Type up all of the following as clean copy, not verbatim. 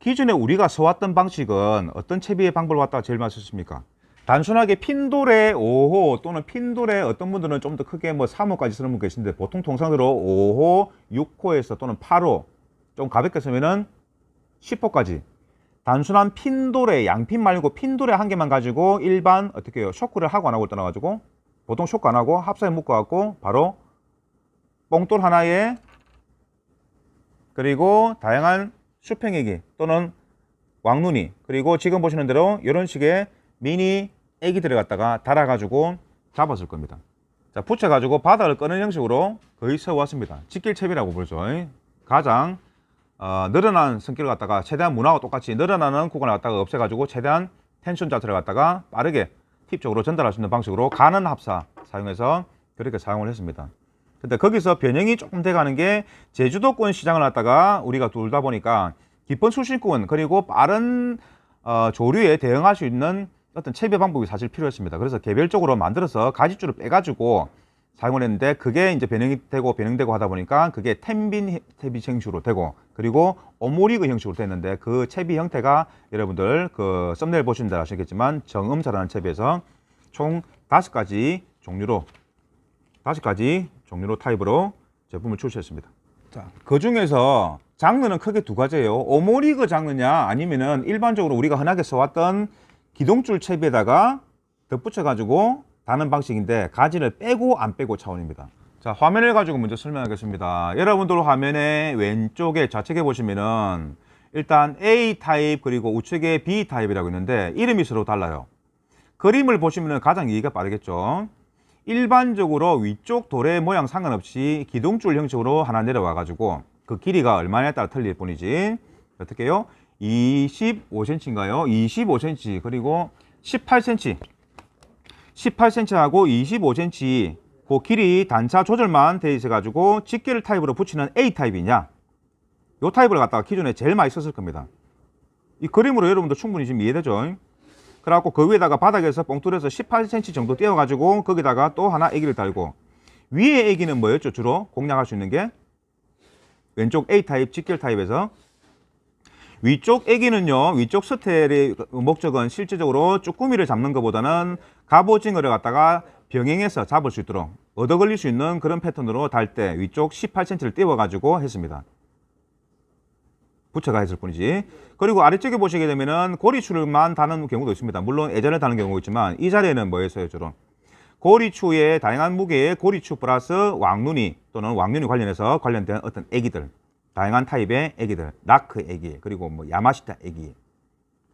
기존에 우리가 써왔던 방식은 어떤 채비의 방법을 갖다가 제일 많이 썼습니까? 단순하게 핀돌에 5호 또는 핀돌에 어떤 분들은 좀 더 크게 뭐 3호까지 쓰는 분 계신데 보통 통상으로 5호, 6호에서 또는 8호 좀 가볍게 쓰면은 10호까지 단순한 핀돌에 양핀 말고 핀돌에 한 개만 가지고 일반 어떻게 해요? 쇼크를 하고 안 하고 떠나가지고 보통 쇼크 안 하고 합사에 묶어갖고 바로 뽕돌 하나에 그리고 다양한 수평애기 또는 왕눈이 그리고 지금 보시는 대로 이런 식의 미니 애기들을 갖다가 달아가지고 잡았을 겁니다. 자, 붙여가지고 바닥을 끄는 형식으로 거의 세워왔습니다. 직길채비라고 부르죠. 가장 늘어난 성격을 갖다가 최대한 문화와 똑같이 늘어나는 구간을 갖다가 없애가지고 최대한 텐션 자체를 갖다가 빠르게 팁적으로 전달할 수 있는 방식으로 가는 합사 사용해서 그렇게 사용을 했습니다. 근데 거기서 변형이 조금 돼가는 게 제주도권 시장을 갖다가 우리가 둘다 보니까 깊은 수심권 그리고 빠른 조류에 대응할 수 있는 어떤 채비 방법이 사실 필요했습니다. 그래서 개별적으로 만들어서 가지줄을 빼가지고 사용을 했는데 그게 이제 변형되고 하다 보니까 그게 텐빈 채비 형식으로 되고 그리고 오모리그 형식으로 됐는데 그 채비 형태가 여러분들 그 썸네일 보시는 대로 아시겠지만 정음사라는 채비에서 총 5가지 종류로 타입으로 제품을 출시했습니다. 자, 그 중에서 장르는 크게 2가지예요. 오모리그 장르냐 아니면은 일반적으로 우리가 흔하게 써왔던 기동줄 채비에다가 덧붙여 가지고 다는 방식인데 가지를 빼고 안 빼고 차원입니다. 자, 화면을 가지고 먼저 설명하겠습니다. 여러분들 화면의 왼쪽에 좌측에 보시면은 일단 A 타입 그리고 우측에 B 타입이라고 있는데 이름이 서로 달라요. 그림을 보시면은 가장 이해가 빠르겠죠. 일반적으로 위쪽 도래 모양 상관없이 기둥줄 형식으로 하나 내려와 가지고 그 길이가 얼마냐에 따라 틀릴 뿐이지 어떻게 해요? 25cm인가요? 25cm 그리고 18cm 18cm하고 25cm 그 길이 단차 조절만 돼 있어 가지고 직결 타입으로 붙이는 A 타입이냐 이 타입을 갖다가 기존에 제일 많이 썼을 겁니다. 이 그림으로 여러분도 충분히 지금 이해되죠? 그래갖고 그 위에다가 바닥에서 뽕뚫에서 18cm 정도 띄워 가지고 거기다가 또 하나 애기를 달고 위에 애기는 뭐였죠? 주로 공략할 수 있는 게 왼쪽 A 타입 직결 타입에서 위쪽 애기는요, 위쪽 스텔의 목적은 실질적으로 쭈꾸미를 잡는 것보다는 갑오징어를 갖다가 병행해서 잡을 수 있도록 얻어 걸릴 수 있는 그런 패턴으로 달 때 위쪽 18cm를 띄워가지고 했습니다. 붙여가 했을 뿐이지. 그리고 아래쪽에 보시게 되면은 고리추를만 다는 경우도 있습니다. 물론 애전을 다는 경우가 있지만 이 자리에는 뭐였어요, 주로? 고리추의 다양한 무게의 고리추 플러스 왕눈이 또는 왕눈이 관련해서 관련된 어떤 애기들. 다양한 타입의 애기들, 나크 애기, 그리고 뭐 야마시타 애기,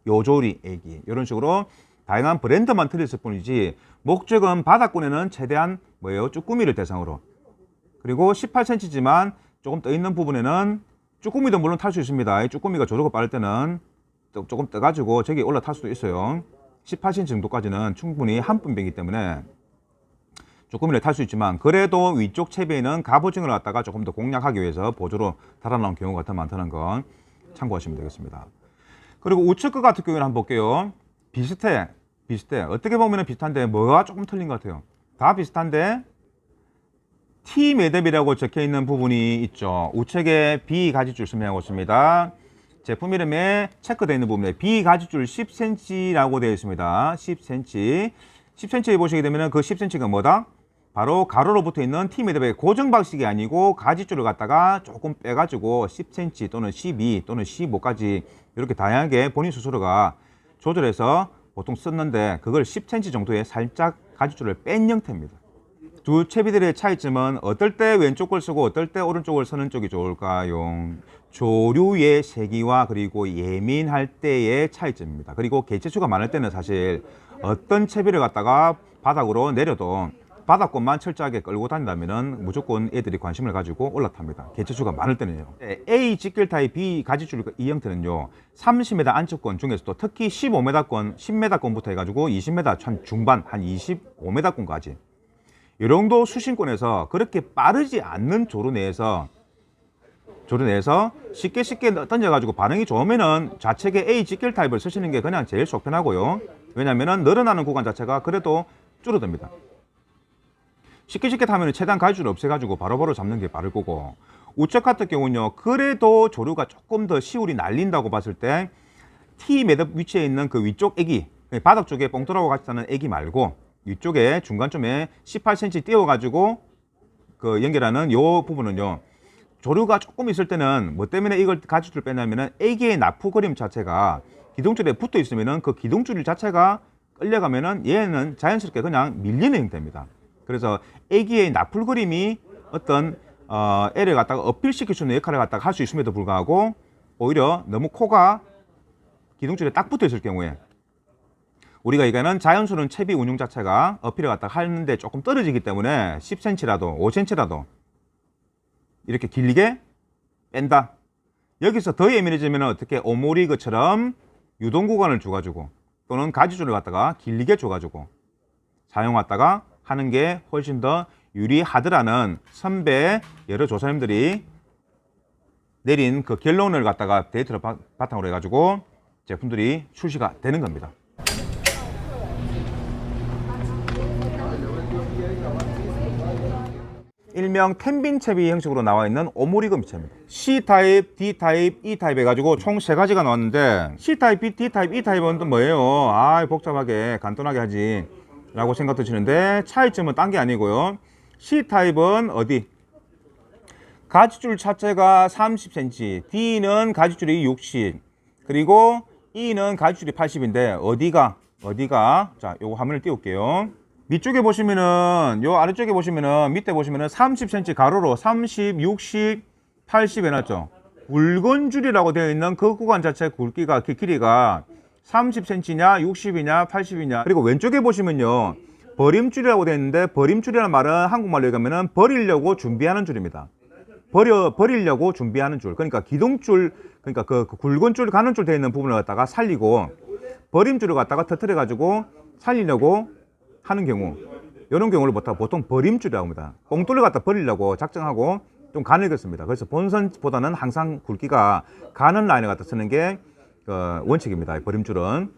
요조리 애기 이런 식으로 다양한 브랜드만 틀렸을 뿐이지 목적은 바닥권에는 최대한 뭐예요? 쭈꾸미를 대상으로 그리고 18cm지만 조금 떠 있는 부분에는 쭈꾸미도 물론 탈 수 있습니다. 쭈꾸미가 조르고 빠를 때는 조금 떠가지고 저기 올라탈 수도 있어요. 18cm 정도까지는 충분히 한 분배이기 때문에 쭈꾸미를 탈 수 있지만 그래도 위쪽 채비에는 갑오징어를 갖다가 조금 더 공략하기 위해서 보조로 달아나온 경우가 더 많다는 건 참고하시면 되겠습니다. 그리고 우측 거 같은 경우는 한번 볼게요. 비슷해. 어떻게 보면 비슷한데 뭐가 조금 틀린 것 같아요. 다 비슷한데 T 매듭이라고 적혀 있는 부분이 있죠. 우측에 B 가지줄 설명하고 있습니다. 제품 이름에 체크되어 있는 부분에 B 가지줄 10cm라고 되어 있습니다. 10cm. 10cm에 보시게 되면 그 10cm가 뭐다? 바로 가로로 붙어 있는 T 매듭의 고정 방식이 아니고 가지줄을 갖다가 조금 빼가지고 10cm 또는 12 또는 15까지 이렇게 다양하게 본인 스스로가 조절해서 보통 썼는데 그걸 10cm 정도의 살짝 가지줄을 뺀 형태입니다. 두 채비들의 차이점은 어떨 때 왼쪽 걸 쓰고 어떨 때 오른쪽을 쓰는 쪽이 좋을까요? 조류의 세기와 그리고 예민할 때의 차이점입니다. 그리고 개체수가 많을 때는 사실 어떤 채비를 갖다가 바닥으로 내려도 바닥권만 철저하게 끌고 다닌다면 무조건 애들이 관심을 가지고 올라탑니다. 개체수가 많을 때는요. A 직결 타입 B 가지줄 이 형태는요. 30m 안쪽권 중에서도 특히 15m권, 10m권부터 해가지고 20m 한 중반, 한 25m권까지 이 정도 수심권에서 그렇게 빠르지 않는 조류 내에서 쉽게 던져가지고 반응이 좋으면은 좌측에 A 직결 타입을 쓰시는 게 그냥 제일 속 편하고요. 왜냐면은 늘어나는 구간 자체가 그래도 줄어듭니다. 쉽게 타면 최대한 가지줄을 없애가지고 바로바로 잡는 게 빠를 거고 우측 같은 경우는요, 그래도 조류가 조금 더 시울이 날린다고 봤을 때 T 매듭 위치에 있는 그 위쪽 애기, 바닥 쪽에 뽕돌하고 같이 사는 애기 말고 위쪽에 중간쯤에 18cm 띄워가지고 그 연결하는 요 부분은요, 조류가 조금 있을 때는 뭐 때문에 이걸 가지줄을 빼냐면은 애기의 납부 그림 자체가 기둥줄에 붙어 있으면은 그 기둥줄 자체가 끌려가면은 얘는 자연스럽게 그냥 밀리는 형태입니다. 그래서 애기의 납풀 그림이 어떤 애를 갖다가 어필시킬 수 있는 역할을 갖다가 할 수 있음에도 불구하고 오히려 너무 코가 기둥줄에 딱 붙어 있을 경우에 우리가 이거는 자연스러운 채비 운용 자체가 어필을 갖다가 하는데 조금 떨어지기 때문에 10cm라도 5cm라도 이렇게 길게 뺀다. 여기서 더 예민해지면 어떻게 오모리그처럼 유동 구간을 줘가지고 또는 가지줄을 갖다가 길게 줘가지고 사용하다가 하는 게 훨씬 더 유리하더라는 선배 여러 조사님들이 내린 그 결론을 갖다가 데이터를 바탕으로 해가지고 제품들이 출시가 되는 겁니다. 일명 텐빈 채비 형식으로 나와 있는 오모리그 미체입니다. C타입, D타입, E타입 해가지고 총 3가지가 나왔는데 C타입, B, D타입, E타입은 또 뭐예요? 아, 복잡하게 간단하게 하지 라고 생각 드시는데 차이점은 딴 게 아니고요. C타입은 어디? 가지줄 자체가 30cm, D는 가지줄이 60, 그리고 E는 가지줄이 80인데 어디가? 자, 요거 화면을 띄울게요. 밑쪽에 보시면은 요 아래쪽에 보시면은 밑에 보시면은 30cm 가로로 30, 60, 80 해놨죠. 굵은 줄이라고 되어 있는 그 구간 자체 굵기가 길이가 30cm냐 60이냐 80이냐. 그리고 왼쪽에 보시면요, 버림줄이라고 되어 있는데 버림줄이라는 말은 한국말로 얘기하면은 버리려고 준비하는 줄입니다. 버리려고 준비하는 줄. 그러니까 기둥줄, 그러니까 그 굵은 줄 가는 줄 되어 있는 부분을 갖다가 살리고 버림줄을 갖다가 터트려 가지고 살리려고 하는 경우, 이런 경우를 보통 버림줄이라고 합니다. 뽕돌을 갖다 버리려고 작정하고 좀 가늘겠습니다. 그래서 본선보다는 항상 굵기가 가는 라인을 갖다 쓰는 게 원칙입니다. 버림줄은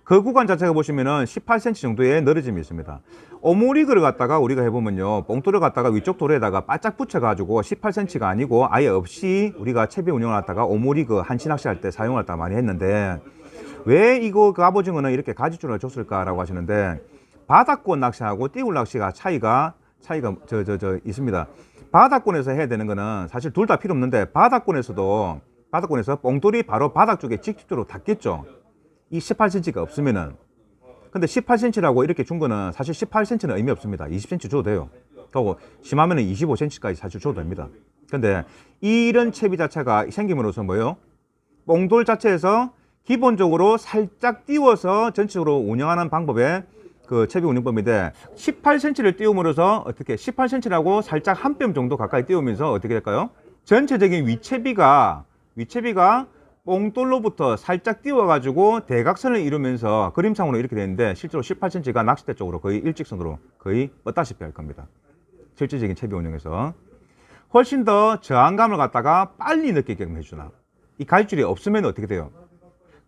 그 구간 자체가 보시면은 18cm 정도의 늘어짐이 있습니다. 오모리그를 갖다가 우리가 해보면요, 뽕돌을 갖다가 위쪽 도로에다가 바짝 붙여가지고 18cm가 아니고 아예 없이 우리가 채비 운영을 갖다가 오모리그 한치 낚시할 때 사용을 다 많이 했는데 왜 이거 갑오징어는 이렇게 가지줄을 줬을까라고 하시는데, 바닥권 낚시하고 띄울 낚시가 차이가 있습니다. 바닥권에서 해야 되는 거는 사실 둘 다 필요 없는데 바닥권에서 뽕돌이 바로 바닥 쪽에 직접적으로 닿겠죠. 이 18cm가 없으면은. 근데 18cm라고 이렇게 준 거는 사실 18cm는 의미 없습니다. 20cm 줘도 돼요. 더 심하면은 25cm까지 사실 줘도 됩니다. 근데 이런 채비 자체가 생김으로써 뭐예요? 뽕돌 자체에서 기본적으로 살짝 띄워서 전체적으로 운영하는 방법의 그 채비 운영법인데, 18cm를 띄움으로써 어떻게 18cm라고 살짝 한 뼘 정도 가까이 띄우면서 어떻게 될까요? 전체적인 위채비가 뽕돌로부터 살짝 띄워가지고 대각선을 이루면서 그림상으로 이렇게 되는데, 실제로 18cm가 낚싯대 쪽으로 거의 일직선으로 거의 뻗다시피 할 겁니다. 실질적인 채비 운영에서 훨씬 더 저항감을 갖다가 빨리 느끼게끔 해주나. 이 가지줄이 없으면 어떻게 돼요?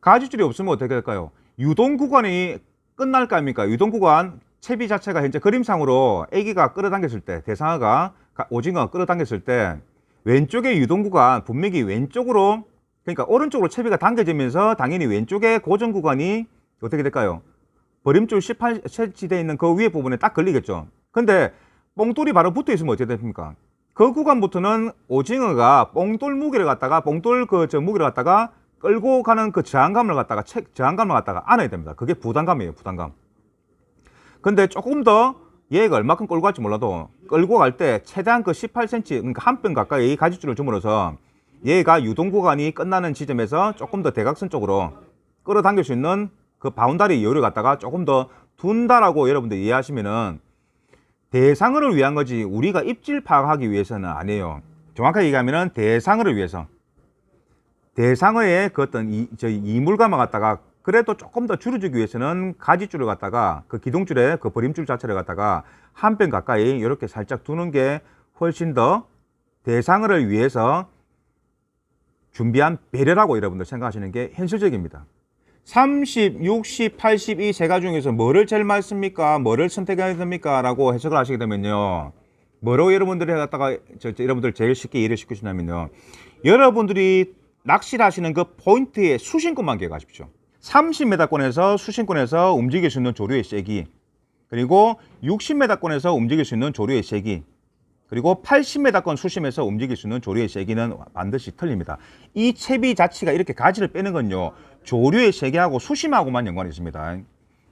가지줄이 없으면 어떻게 될까요? 유동 구간이 끝날 거 아닙니까? 유동 구간 채비 자체가 현재 그림상으로 애기가 끌어당겼을 때, 대상어가 오징어가 끌어당겼을 때 왼쪽의 유동 구간 분명히 왼쪽으로, 그러니까 오른쪽으로 채비가 당겨지면서 당연히 왼쪽의 고정 구간이 어떻게 될까요? 버림줄 18cm 되어 있는 그 위에 부분에 딱 걸리겠죠. 근데 뽕돌이 바로 붙어 있으면 어떻게 됩니까? 그 구간부터는 오징어가 뽕돌 무게를 갖다가 무게를 갖다가 끌고 가는 그 저항감을 갖다가 안아야 됩니다. 그게 부담감이에요, 부담감. 근데 조금 더 얘가 얼마큼 끌고 갈지 몰라도 끌고 갈 때 최대한 그 18cm, 그러니까 한 뼘 가까이 가지줄을 줌으로써 얘가 유동 구간이 끝나는 지점에서 조금 더 대각선 쪽으로 끌어당길 수 있는 그 바운다리 여유를 갖다가 조금 더 둔다라고 여러분들 이해하시면은, 대상어를 위한 거지 우리가 입질 파악하기 위해서는 아니에요. 정확하게 얘기하면은 대상어를 위해서, 대상어의 그 어떤 이물감을 갖다가 그래도 조금 더 줄여주기 위해서는 가지줄을 갖다가 그 기둥줄에 그 버림줄 자체를 갖다가 한 뼘 가까이 이렇게 살짝 두는 게 훨씬 더 대상어를 위해서 준비한 배려라고 여러분들 생각하시는 게 현실적입니다. 30, 60, 80 이 세 가지 중에서 뭐를 제일 많이 씁니까? 뭐를 선택해야 됩니까? 라고 해석을 하시게 되면요, 뭐로 여러분들이 갖다가 여러분들 제일 쉽게 이해를 시키시냐면요. 여러분들이 낚시를 하시는 그 포인트의 수심권만 기억하십시오. 30m권에서 수심권에서 움직일 수 있는 조류의 세기, 그리고 60m권에서 움직일 수 있는 조류의 세기, 그리고 80m권 수심에서 움직일 수 있는 조류의 세기는 반드시 틀립니다. 이 채비 자체가 이렇게 가지를 빼는 건요, 조류의 세기하고 수심하고만 연관이 있습니다.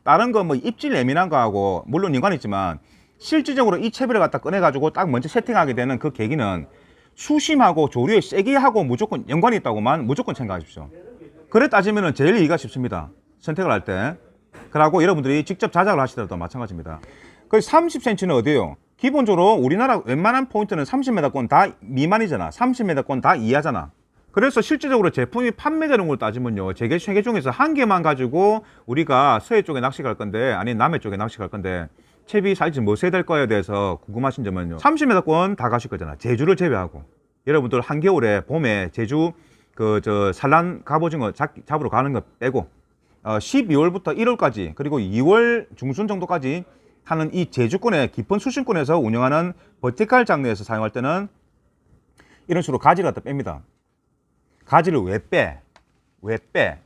다른 거 뭐 입질 예민한 거하고 물론 연관이 있지만 실질적으로 이 채비를 갖다 꺼내가지고 딱 먼저 세팅하게 되는 그 계기는 수심하고 조류의 세기하고 무조건 연관이 있다고만 무조건 생각하십시오. 그래 따지면 제일 이해가 쉽습니다. 선택을 할 때. 그러고 여러분들이 직접 자작을 하시더라도 마찬가지입니다. 그 30cm는 어디예요? 기본적으로 우리나라 웬만한 포인트는 30m권 다 미만이잖아. 30m권 다 이하잖아. 그래서 실질적으로 제품이 판매되는 걸 따지면요, 세계 중에서 한 개만 가지고 우리가 서해 쪽에 낚시 갈 건데, 아니 남해 쪽에 낚시 갈 건데 채비 사이즈 뭐 써야 될 거에 대해서 궁금하신 점은요, 30m권 다 가실 거잖아. 제주를 제외하고. 여러분들 한겨울에 봄에 제주 산란 갑오징어 잡으러 가는 거 빼고 12월부터 1월까지 그리고 2월 중순 정도까지 하는 이 제주권의 깊은 수심권에서 운영하는 버티칼 장르에서 사용할 때는 이런 식으로 가지를 갖다 뺍니다. 가지를 왜 빼? 왜 빼?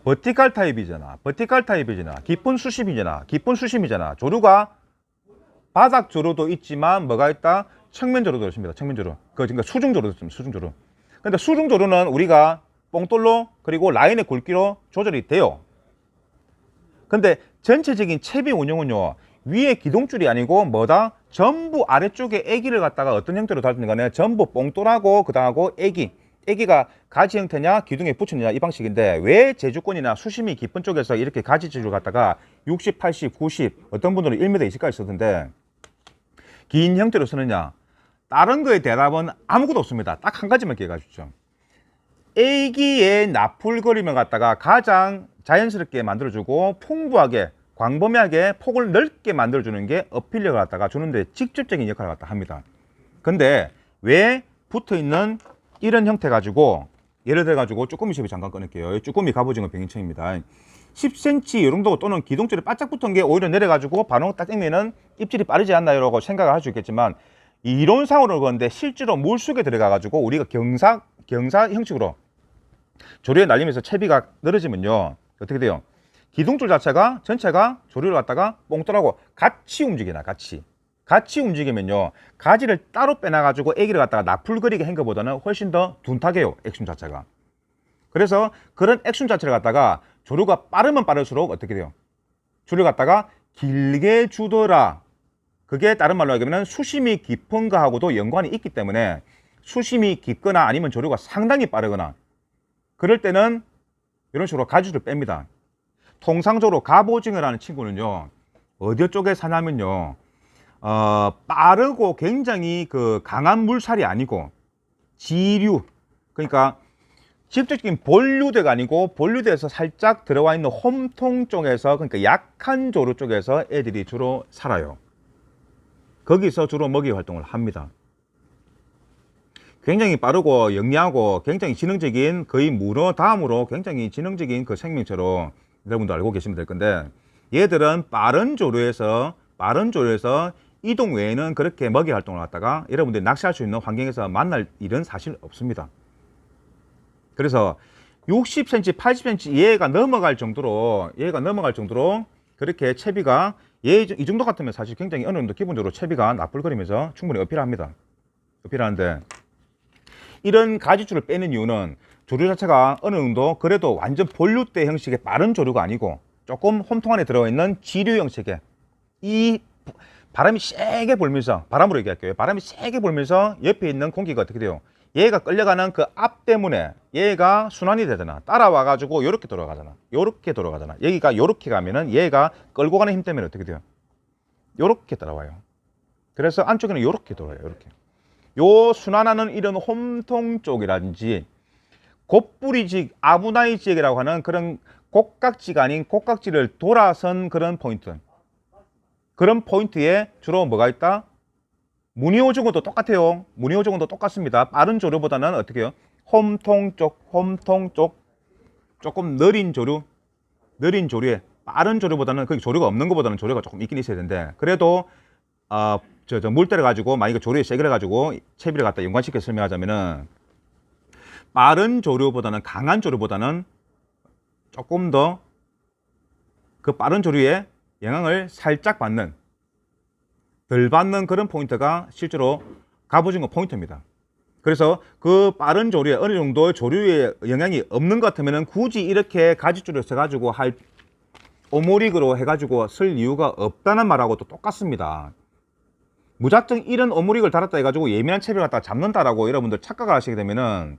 버티칼 타입이잖아. 버티칼 타입이잖아. 깊은 수심이잖아. 조류가 바닥 조류도 있지만 뭐가 있다? 측면 조류도 있습니다. 측면 조류. 그러니까 수중 조류도 있습니다. 수중 조류. 근데 수중 조류는 우리가 뽕돌로 그리고 라인의 굵기로 조절이 돼요. 근데 전체적인 채비 운영은요, 위에 기동줄이 아니고 뭐다? 전부 아래쪽에 애기를 갖다가 어떤 형태로 달든 간에 전부 뽕돌하고 그다음하고 애기가 가지 형태냐 기둥에 붙이느냐 이 방식인데, 왜 제주권이나 수심이 깊은 쪽에서 이렇게 가지줄을 갖다가 60, 80, 90 어떤 분들은 1m 20까지 쓰던데 긴 형태로 쓰느냐? 다른 거에 대답은 아무것도 없습니다. 딱 한 가지만 기억하십시오. 애기의 나풀거림을 갖다가 가장 자연스럽게 만들어주고 풍부하게 광범위하게 폭을 넓게 만들어주는 게 어필력을 갖다가 주는데 직접적인 역할을 갖다 합니다. 근데 왜 붙어있는 이런 형태 가지고, 예를 들어 가지고 쭈꾸미 쉐비 잠깐 꺼낼게요. 쭈꾸미 갑오징어 병인청입니다. 10cm 이 정도 또는 기동줄이 바짝 붙은 게 오히려 내려가지고 반응 딱 땡기면은 입질이 빠르지 않나요? 라고 생각을 할 수 있겠지만, 이론상으로 그런데 실제로 물속에 들어가 가지고 우리가 경사 형식으로 조류에 날리면서 채비가 늘어지면요, 어떻게 돼요? 기둥줄 자체가 전체가 조류를 갖다가 뽕돌하고 같이 움직이나 같이 움직이면요, 가지를 따로 빼놔 가지고 애기를 갖다가 나풀거리게 한 것보다는 훨씬 더 둔탁해요, 액션 자체가. 그래서 그런 액션 자체를 갖다가 조류가 빠르면 빠를수록 어떻게 돼요? 줄을 갖다가 길게 주더라. 그게 다른 말로 하면 수심이 깊은 거하고도 연관이 있기 때문에 수심이 깊거나 아니면 조류가 상당히 빠르거나 그럴 때는 이런 식으로 가지를 뺍니다. 통상적으로 갑오징어라는 친구는요, 어디 쪽에 사냐면요, 빠르고 굉장히 강한 물살이 아니고 지류, 그러니까 직접적인 본류대가 아니고 본류대에서 살짝 들어와 있는 홈통 쪽에서, 그러니까 약한 조류 쪽에서 애들이 주로 살아요. 거기서 주로 먹이 활동을 합니다. 굉장히 빠르고 영리하고 굉장히 지능적인, 거의 문어 다음으로 굉장히 지능적인 그 생명체로 여러분도 알고 계시면 될 건데, 얘들은 빠른 조류에서 이동 외에는 그렇게 먹이 활동을 갖다가 여러분들이 낚시할 수 있는 환경에서 만날 일은 사실 없습니다. 그래서 60cm, 80cm 얘가 넘어갈 정도로 그렇게 채비가 이 정도 같으면 사실 굉장히 어느 정도 기본적으로 채비가 나풀거리면서 충분히 어필합니다. 어필하는데, 이런 가지줄을 빼는 이유는 조류 자체가 어느 정도 그래도 완전 본류대 형식의 빠른 조류가 아니고 조금 홈통 안에 들어가 있는 지류 형식의, 이 바람이 세게 불면서, 바람으로 얘기할게요. 바람이 세게 불면서 옆에 있는 공기가 어떻게 돼요? 얘가 끌려가는 그 앞 때문에 얘가 순환이 되잖아. 따라와 가지고 요렇게 돌아가잖아. 여기가 요렇게 가면은 얘가 끌고 가는 힘 때문에 어떻게 돼요? 요렇게 따라와요. 그래서 안쪽에는 요렇게 돌아요. 요렇게. 요 순환하는 이런 홈통 쪽이라든지 곱부리직, 아부나이 지역이라고 하는 그런 곡각지가 아닌 곡각지를 돌아선 그런 포인트. 그런 포인트에 주로 뭐가 있다? 무늬오징어도 똑같아요. 무늬오징어도 똑같습니다. 빠른 조류보다는 어떻게 해요? 홈통 쪽, 조금 느린 조류에, 빠른 조류보다는, 거기 조류가 없는 것보다는 조류가 조금 있긴 있어야 되는데, 그래도 물때를 가지고 만약에 조류의 세기를 가지고 채비를 갖다 연관시켜 설명하자면은 빠른 조류보다는 강한 조류보다는 조금 더 그 빠른 조류에 영향을 살짝 받는 덜 받는 그런 포인트가 실제로 갑오징어 포인트입니다. 그래서 그 빠른 조류에 어느 정도 조류에 영향이 없는 것 같으면 굳이 이렇게 가지줄을 써가지고 할 오모릭으로 해가지고 쓸 이유가 없다는 말하고 또 똑같습니다. 무작정 이런 오모릭을 달았다 해가지고 예민한 채비를 갖다가 잡는다라고 여러분들 착각을 하시게 되면은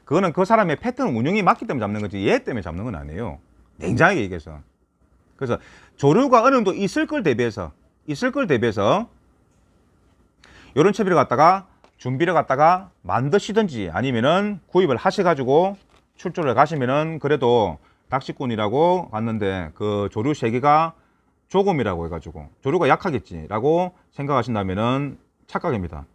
그거는 그 사람의 패턴 운영이 맞기 때문에 잡는 거지 얘 때문에 잡는 건 아니에요. 냉정하게 얘기해서. 그래서 조류가 어느 정도 있을 걸 대비해서 이런 채비를 갖다가 준비를 갖다가 만드시든지 아니면은 구입을 하셔가지고 출조를 가시면은 그래도 낚시꾼이라고 갔는데 그 조류 세기가 조금이라고 해가지고 조류가 약하겠지라고 생각하신다면은 착각입니다.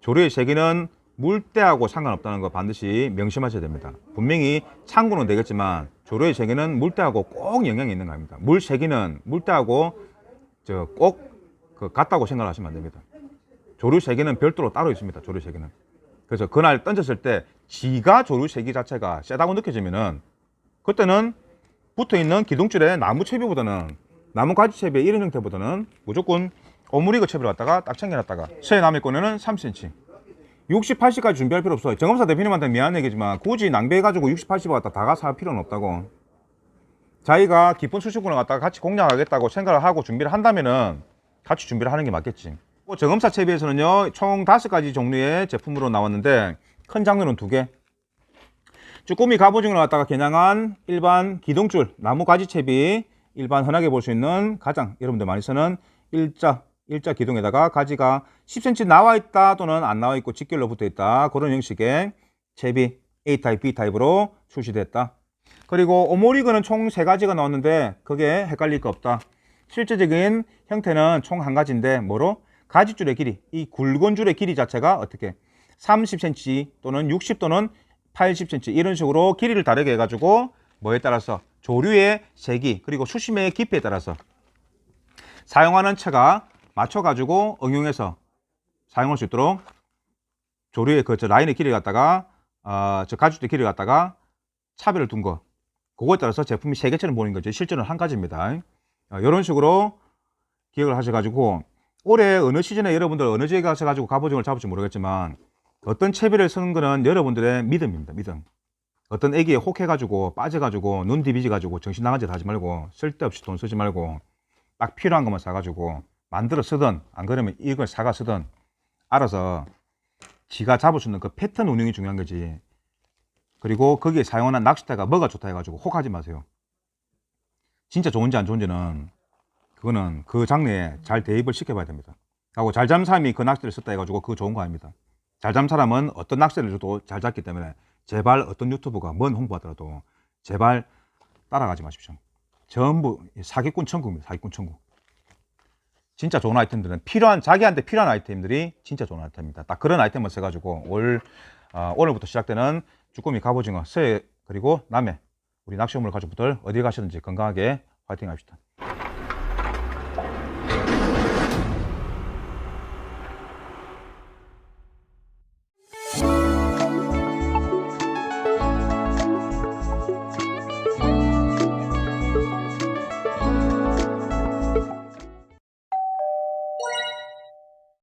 조류의 세기는 물때하고 상관없다는 거 반드시 명심하셔야 됩니다. 분명히 참고는 되겠지만 조류의 세기는 물때하고 꼭 영향이 있는 겁니다. 물 세기는 물때하고 꼭 같다고 생각하시면 안 됩니다. 조류 세기는 별도로 따로 있습니다. 조류 세기는. 그래서 그날 던졌을 때 지가 조류 세기 자체가 세다고 느껴지면은 그때는 붙어있는 기둥줄에 나무 채비보다는 나무 가지 채비의 이런 형태보다는 무조건 오므리그 채비를 갖다가 딱 챙겨놨다가 새 남의 꺼내는 3cm 60, 80까지 준비할 필요 없어요. 정업사 대표님한테 미안한 얘기지만 굳이 낭비해가지고 60, 80을 갖다 다 가서 할 필요는 없다고. 자기가 기쁜 수식군을 갖다가 같이 공략하겠다고 생각을 하고 준비를 한다면은 같이 준비를 하는 게 맞겠지. 정음사 채비에서는요 총 5가지 종류의 제품으로 나왔는데 큰 장르는 2개, 쭈꾸미 갑오징어를 갖다가 겨냥한 일반 기둥줄 나무 가지 채비, 일반 흔하게 볼 수 있는 가장 여러분들 많이 쓰는 일자 기둥에다가 가지가 10cm 나와 있다 또는 안 나와 있고 직결로 붙어 있다 그런 형식의 채비 A타입, B타입으로 출시됐다. 그리고 오모리그는 총 3가지가 나왔는데 그게 헷갈릴 거 없다. 실제적인 형태는 총 1가지인데 뭐로? 가지줄의 길이, 이 굵은 줄의 길이 자체가 어떻게 30cm 또는 60 또는 80cm 이런 식으로 길이를 다르게 해가지고 뭐에 따라서 조류의 세기 그리고 수심의 깊이에 따라서 사용하는 처가 맞춰가지고 응용해서 사용할 수 있도록 조류의 라인의 길이를 갖다가 가지줄의 길이를 갖다가 차별을 둔 거, 그거에 따라서 제품이 3개처럼 보이는 거죠. 실제로는 1가지입니다. 이런 식으로 기억을 하셔가지고 올해 어느 시즌에 여러분들 어느 지역에 가셔가지고 갑오징어를 잡을지 모르겠지만 어떤 채비를 쓰는 거는 여러분들의 믿음입니다. 믿음. 어떤 애기에 혹해가지고 빠져가지고 눈 디비져가지고 정신 나간 짓 하지 말고 쓸데없이 돈 쓰지 말고 딱 필요한 것만 사가지고 만들어 쓰든 안 그러면 이걸 사가 쓰든 알아서 지가 잡을 수 있는 그 패턴 운영이 중요한 거지. 그리고 거기에 사용하는 낚싯대가 뭐가 좋다 해가지고 혹하지 마세요. 진짜 좋은지 안 좋은지는 그거는 그 장르에 잘 대입을 시켜봐야 됩니다. 하고 잘 잡는 사람이 그 낚싯대를 썼다 해가지고 그거 좋은 거 아닙니다. 잘 잡는 사람은 어떤 낚싯대를 줘도 잘 잡기 때문에 제발 어떤 유튜브가 뭔 홍보하더라도 제발 따라가지 마십시오. 전부 사기꾼 천국입니다. 사기꾼 천국. 진짜 좋은 아이템들은 자기한테 필요한 아이템들이 진짜 좋은 아이템입니다. 딱 그런 아이템을 써가지고 오늘부터 시작되는 쭈꾸미 갑오징어 서해 그리고 남해 우리 낚시어물 가족분들 어디 가시든지 건강하게 화이팅 합시다.